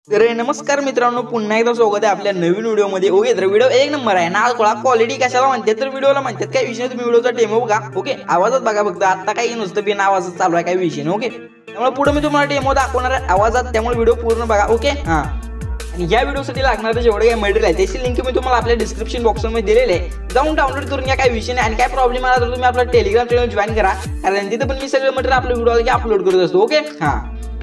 तर नमस्कार मित्रांनो, पुन्हा एकदा स्वागत आहे आपल्या नवीन व्हिडिओमध्ये. ओके, तर व्हिडिओ एक नंबर आहे ना. थोडा क्वालिटी कशाला म्हणते तर व्हिडिओला म्हणतात काय विषय, तुम्ही व्हिडिओचा डेमो बघा. ओके, आवाजात बघा फक्त, आता काही नुसतं बिना आवाजात चालू आहे काही विषय नाही. ओके, त्यामुळे पुढे मी तुम्हाला डेमो दाखवणार आहे आवाजात, त्यामुळे व्हिडिओ पूर्ण बघा. ओके, हां. आणि या व्हिडिओसाठी लागणारे जेवढे काही मटेरियल आहे त्याची लिंक मी तुम्हाला आपल्या डिस्क्रिप्शन बॉक्समध्ये दिलेले आहे, जाऊन डाउनलोड करून घ्या. काही विषय नाही. आणि काय प्रॉब्लेम आला तर तुम्ही आपला टेलिग्राम चॅनल जॉईन करा, कारण तिथे पण मी सगळं मटेरियल आपल्या व्हिडिओला अपलोड करत असतो. ओके, हां.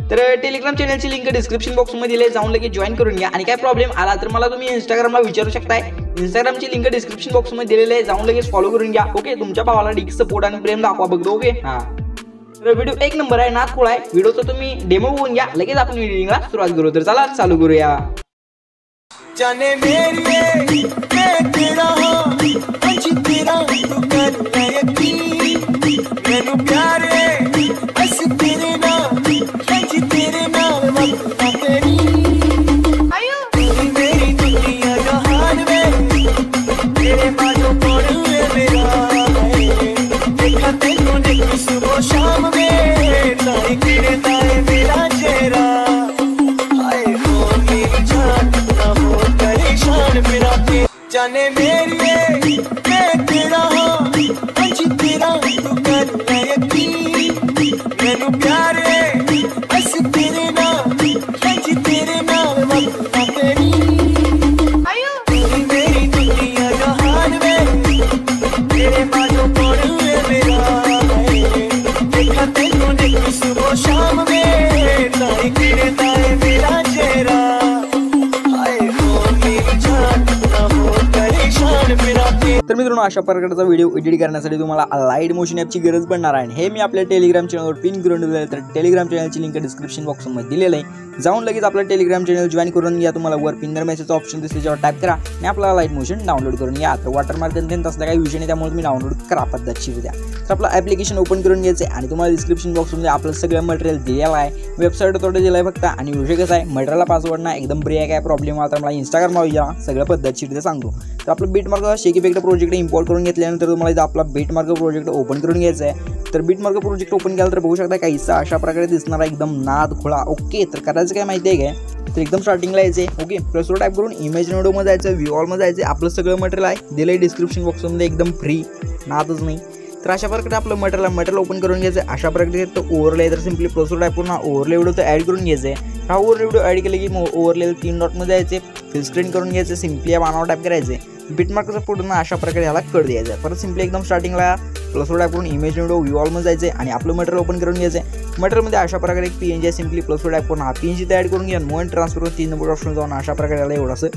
तर टेलिग्राम चॅनलची लिंक डिस्क्रिप्शन बॉक्समध्ये दिली आहे, जाऊन लगेच जॉईन करून घ्या. आणि काय प्रॉब्लेम आला तर मला तुम्ही इंस्टाग्रामला विचारू शकताय. इंस्टाग्रामची लिंक डिस्क्रिप्शन बॉक्समध्ये दिलेली आहे, जाऊन लगेच फॉलो करून घ्या. ओके, तुमच्या भावाला डिक सपोर्ट आणि प्रेम दाखवा बघतो. ओके, हां. तर व्हिडिओ एक नंबर आहे, नाच खोळा आहे. व्हिडिओचा तुम्ही डेमो बघून घ्या, लगेच आपण एडिटिंगला सुरुवात करू. तर चला चालू करूया. जाने मेरी मैं तेरा हाँ अंजी तेरा तू कर मैं यकीन मैनू प्यारे बस तेरे नाम अंजी तेरे नाम वफा तेरी मेरी दुनिया जहान में तेरे बाजू पड़ हुए मेरा देखा तेनू देखी सुबह शाम में ताई किरे ताए मेरा चेहरा जाने मेरी मैं तेरा हाँ अंजी तेरा तू कर मैं यकीन मैनू प्यारे बस तेरे नाम अंजी तेरे नाम वफा तेरी मेरी दुनिया जहान में तेरे बाजू पड़ हुए मेरा देखा तेनू देखी सुबह शाम में ताई किरे ताए मेरा चेहरा तर मित्रांनो, अशा प्रकारचा व्हिडिओ एडिट करण्यासाठी तुम्हाला अलाइट मोशन ॲपची गरज पडणार आहे. हे मी आपल्या टेलिग्राम चॅनलवर पिन करून दिलेलं आहे. तर टेलिग्राम चॅनलची लिंक डिस्क्रिप्शन बॉक्समध्ये दिलेलं आहे, जाऊन लगेच आपलं टेलिग्राम चॅनल जॉईन करून घ्या. तुम्हाला वर पिनर मेसेजचा ऑप्शन दिसते, त्याच्यावर टाईप करा आणि आपला अलाइट मोशन डाउनलोड करून घ्या. तर वॉटरमार्क कंटेंट असला काही विषय नाही, त्यामुळे तुम्ही डाउनलोड करा पद्धतशीर द्या. तर आपलं ॲप्लिकेशन ओपन करून घ्यायचं आहे आणि तुम्हाला डिस्क्रिप्शन बॉक्समध्ये आपलं सगळं मटेरियल दिलेलं आहे. वेबसाईट थोडं दिलं आहे फक्त. आणि विषय कसा आहे, मटेरियलला पासवर्ड ना एकदम ब्रे आहे. काय प्रॉब्लेम आला तर मला इंस्टाग्रामला या, सगळं पद्धतशीर सांगतो. तर आपलं बीटमार्क शेक इफेक्ट प्रोजेक्ट इम्पोर्ट करून घेतल्यानंतर तुम्हाला इथं आपला बीटमार्क प्रोजेक्ट ओपन करून घ्यायचा आहे. तर बीटमार्क प्रोजेक्ट ओपन केला तर बघू शकता काहीसा अशा प्रकारे दिसणार आहे, एकदम नाद खोळा. ओके, तर करायचं काय माहिती आहे काय, तर एकदम स्टार्टिंगला यायचे. ओके, प्लसवर टाईप करून इमेज विंडोमध्ये जायचं, व्ह्यू ऑलमध्ये जायचं. आपलं सगळं मटेरियल आहे दिलं आहे डिस्क्रिप्शन बॉक्समध्ये, एकदम फ्री, नादच नाही. तर अशा प्रकारे आपलं मटेरियल ओपन करून घ्यायचं. अशा प्रकारे तो ओव्हरले तर सिम्पली प्लसवर टाईप करून ओव्हरले व्हिडिओ तर ॲड करून घ्यायचं आहे. हा ओव्हरले व्हिडिओ ॲड केले की ओव्हरले 3 डॉटमध्ये जायचे, फिल स्क्रीन करून घ्यायचं. सिम्पली या बाणावर टाईप करायचे. बीटमार्कचा पुढून अशा प्रकारे याला कट द्यायचा. परत सिम्पली एकदम स्टार्टिंगला प्लसवर टाईप करून इमेज विंडो व्ह्यू ऑलमध्ये जायचे आणि आपलं मटेरियल ओपन करून घ्यायचं आहे. मटेरियलमध्ये अशा प्रकारे एक PNG आहे, सिम्पली प्लसवर टाईप करून हा PNG ॲड करून घ्या. मोन ट्रान्सफर 3 नंबर ऑप्शन जाऊन अशा प्रकारे याला एवढंसं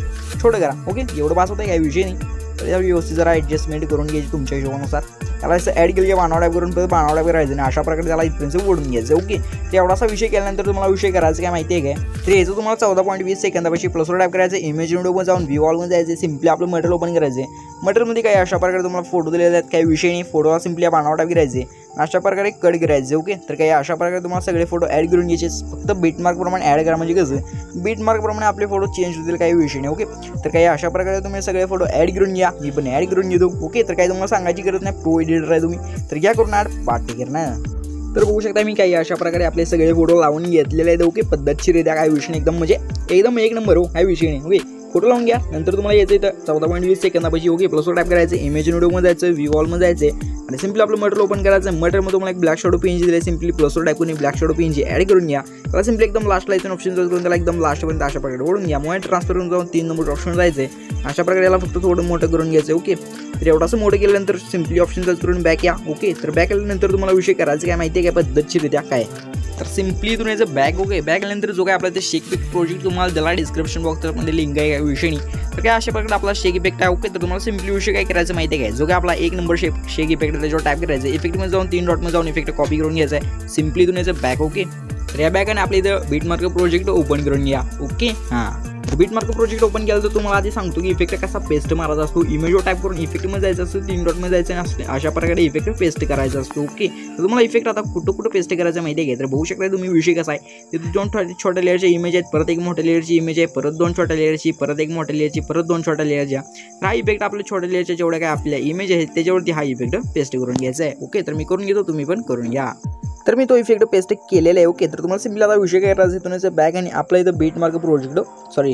छोटं करा. ओके, एवढं पास होतं काही विषय नाही. तर या व्यवस्थित जरा ॲडजस्टमेंट करून घ्यायची तुमच्या हिशोबानुसार. त्याला असं ॲड केलं की बाणावर टाईप करून परत बाणावर टाईप करायचं आणि अशा प्रकारे त्याला इथपर्यंत ओढून घ्यायचं. ओके, तर एवढासा विषय केल्यानंतर तुम्हाला विषय करायचं काय माहिती आहे काय, तर याचं तुम्हाला 14.20 सेकंदापाशी प्लसवर टाईप करायचं. इमेज विंडोमध्ये जाऊन व्ह्यू ऑलमध्ये जायचं. सिम्पली आपलं मटेरियल ओपन करायचं. मटेरियलमध्ये काही अशा प्रकारे तुम्हाला फोटो दिलेले आहेत, काही विषय नाही. फोटोला सिम्पली बाणावर टाईप करायचे, अशा प्रकारे कट करायचे. ओके, तर काही अशा प्रकारे तुम्हाला सगळे फोटो ॲड करून घ्यायचे. फक्त बीटमार्कप्रमाणे ॲड करा, म्हणजे कसं बीटमार्कप्रमाणे आपले फोटो चेंज होतील, काही विषय नाही. ओके, तर काही अशा प्रकारे तुम्ही सगळे फोटो ॲड करून घ्या. मी पण ॲड करून घेतो. ओके, तर काही तुम्हाला सांगायची गरज नाही, प्रो एडिटर आहे तुम्ही, तर घ्या करून ॲड पार्टी कर ना. तर बघू शकता मी काही अशा प्रकारे आपले सगळे फोटो लावून घेतलेले आहेत. ओके, पद्धतशीर काय विषय नाही, एकदम म्हणजे एकदम एक नंबर. हो, काही विषय नाही. ओके, फोटो लावून घ्या. नंतर तुम्हाला यायचं इथं 14.20 सेकंदापाशी. ओके, प्लसवर टाईप करायचं, इमेज विंडोमध्ये जायचं, व्ह्यू ऑलमध्ये जायचं आणि सिम्पली आपलं मटेरियल ओपन करायचं. मटेरियलमध्ये तुम्हाला एक ब्लॅक शॅडो PNG दिले, सिम्पली प्लसवर टाईप करून ब्लॅक शॅडो PNG ॲड करून घ्या. त्याला सिम्पली एकदम लास्टला यायचं ऑप्शन करून त्याला एकदम लास्टपर्यंत अशा प्रकारे ओढून घ्या. मोबाईल ट्रान्सफर करून जाऊन 3 नंबर ऑप्शन जायचे. अशा प्रकारे याला फक्त थोडं मोठं करून घ्यायचं. ओके, तर एवढंसं मोठं केल्यानंतर सिम्पली ऑप्शन सर्च करून बॅक या. ओके, तर बॅक आल्यानंतर तुम्हाला विषय करायचं काय माहिती आहे काय, पद्धतशीरित्या काय, तर सिम्पली तुम्ही याचं बॅक. ओके, बॅक आल्यानंतर जो काय आपला ते शेक इफेक्ट प्रोजेक्ट तुम्हाला दिला डिस्क्रिप्शन बॉक्समध्ये लिंक आहे, काही विषय नाही. तर काय अशा प्रकारे आपला शेक इफेक्ट आहे. ओके, तर तुम्हाला सिम्पली विषय काय करायचं माहिती आहे काय, जो काय आपला 1 नंबर शेक इफेक्ट आहे त्याच्यावर टाईप करायचं. इफेक्टमध्ये जाऊन 3 डॉटमध्ये जाऊन इफेक्ट कॉपी करून घ्यायचा आहे. सिम्पली तुम्ही याचं बॅक. ओके, तर या बॅक आणि आपल्या इथं बीटमार्क प्रोजेक्ट ओपन करून घ्या. ओके, हां. बीटमार्क प्रोजेक्ट ओपन केलं तर तुम्हाला आधी सांगतो की इफेक्ट कसा पेस्ट मारायचा असतो. इमेजवर टाईप करून इफेक्टमध्ये जायचं असतं, 3 डॉटमध्ये जायचं आणि अशा प्रकारे इफेक्ट पेस्ट करायचा असतो. ओके, तर तुम्हाला इफेक्ट आता कुठं पेस्ट करायचं माहिती आहे. तर बघू शकता तुम्ही विषय कसा आहे, तिथे 2 छोट्या लेअरचे इमेज आहेत, परत एक मोठ्या लेअरची इमेज आहे, परत 2 छोट्या लेअरची, परत एक मोठ्या लेअरची, परत 2 छोट्या लेअरच्या. हा इफेक्ट आपल्या छोट्या लेअरच्या जेवढ्या काय आपल्या इमेज आहेत त्याच्यावरती हा इफेक्ट पेस्ट करून घ्यायचा आहे. ओके, तर मी करून घेतो, तुम्ही पण करून घ्या. तर मी तो इफेक्ट पेस्ट केलेला आहे. ओके, तर तुम्हाला सिम्पली आता विषय काय करायचा आहे, तुम्ही बॅक आणि आपला इथं बीट मार्क प्रोजेक्ट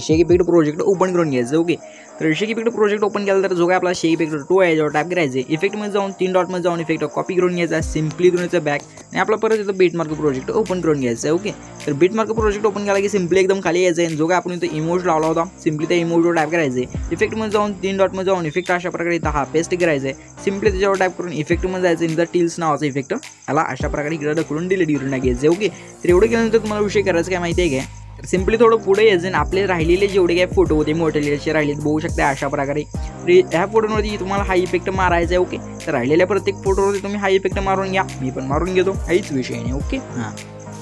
शेक इफेक्ट प्रोजेक्ट ओपन करून घ्यायचं. ओके, तर शेक इफेक्ट प्रोजेक्ट ओपन केला तर जो काय आपला शेक इफेक्ट 2 आहे याच्यावर टॅप करायचे. इफेक्टमध्ये जाऊन 3 डॉटमध्ये जाऊन इफेक्ट कॉपी करून घ्यायचा. सिम्पली तुम्ही बॅक आणि आपला परत इथं बीट मार्क प्रोजेक्ट ओपन करून घ्यायचं आहे. ओके, तर बीट मार्क प्रोजेक्ट ओपन केला की सिम्पली एकदम खाली यायचं आहे. जो काय आपण इथं इमोज लावला होता सिम्पली त्या इमोजवर टॅप करायचे. इफेक्टमध्ये जाऊन 3 डॉटमध्ये जाऊन इफेक्ट अशा प्रकारे इथं हा पेस्ट करायचा आहे. सिम्पली त्याच्यावर टॅप करून इफेक्टमध्ये जायचं. इथं टिल्स नावाचा इफेक्ट याला अशा प्रकारे इकडे ढकलून डिलीट करून टाकायचं. ओके, तर एवढं केल्यानंतर तुम्हाला विषय करायचं काय माहिती आहे काय, तर सिम्पली थोडं पुढे यायचं आणि आपले राहिलेले जेवढे काही फोटो होते मोठे राहिलेत बघू शकता अशा प्रकारे. ह्या फोटोवरती तुम्हाला हा इफेक्ट मारायचा आहे. ओके, तर राहिलेल्या प्रत्येक फोटोवरती तुम्ही हा इफेक्ट मारून घ्या. मी पण मारून घेतो, काहीच विषय नाही. ओके, हां,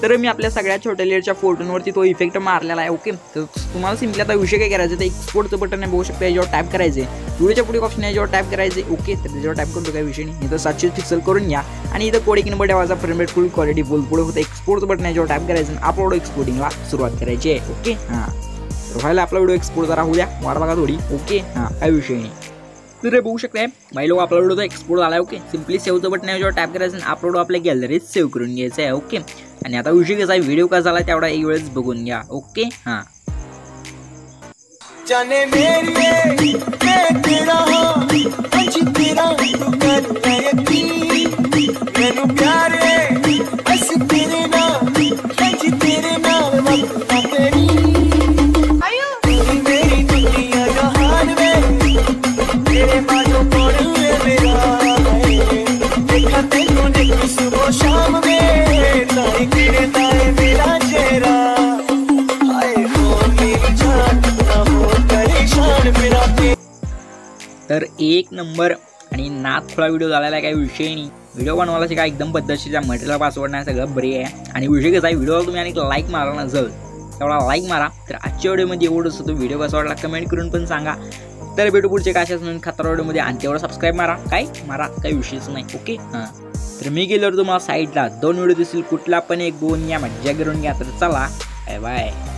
तर मी आपल्या सगळ्या छोट्या लेअरच्या फोटोंवरती तो इफेक्ट मारलेला आहे. ओके, तर तुम्हाला सिम्पली आता विषय काय करायचं, तर एक्सपोर्टचं बटन आहे बघू शकता, याच्यावर टॅप करायचे. पुढेच्या पुढे ऑप्शन आहे याच्यावर टॅप करायचे. ओके, तर त्याच्यावर टॅप करतो काही विषय नाही. इथं 700 पिक्सल करून घ्या आणि इथं कोड एक नंबर ठेवायचा. फ्रेम रेट फुल क्वालिटी फुल पुढे होतं. एक्सपोर्टचं बटन याच्यावर टॅप करायचं आणि अपलोड एक्सपोर्टिंगला सुरुवात करायची आहे. ओके, हां, तर व्हायला आपला व्हिडिओ एक्सपोर्ट जरा होऊ द्या, वाट बघा थोडी. ओके, हां, काही विषय नाही. तर बघू शकताय बाई लोक आपला व्हिडिओ एक्सपोर्ट झाला आहे. ओके, सिम्पली सेव्हचं बटन याच्यावर टॅप करायचं आणि अपलोड आपल्या गॅलरीत सेव्ह करून घ्यायचं आहे. ओके, आणि आता विषय कसा आहे, व्हिडिओ कसा झाला तेवढा एक वेळेस बघून घ्या. ओके, हां, जाने मेरी मैं तेरा हूं मुझे तेरा तू कर ले यकीन मैनू प्यार है बस तेरे नाम मुझे तेरे नाम वफा तेरी मेरी दुनिया जहान में तेरे बाजू पड़ मेरा देखा तेनू देखी सुबह शाम में तारे तेरे तारे मेरा चेहरा तर एक नंबर आणि नाथ थोडा व्हिडिओ झालेला आहे, काही विषय नाही. व्हिडिओ बनवायला काय एकदम पद्धतशीर मटेरियल पासवर्ड नाही, सगळं बरे आहे. आणि विषय कसा आहे, व्हिडिओला तुम्ही आणि लाईक मारा नसेल तेवढा लाईक मारा. तर आजच्या व्हिडिओमध्ये एवढंच होतं. व्हिडिओ कसा वाटला कमेंट करून पण सांगा. तर भेटू पुढचे काशाच नवीन खतरा व्हिडिओमध्ये. आणि तेवढं सबस्क्राईब मारा, काय मारा, काही विषयच नाही. ओके, हां, तर मी गेल्यावर तुम्हाला साईडला 2 व्हिडिओ दिसतील, कुठला पण एक बघून घ्या, मज्जा करून घ्या. तर चला, बाय बाय.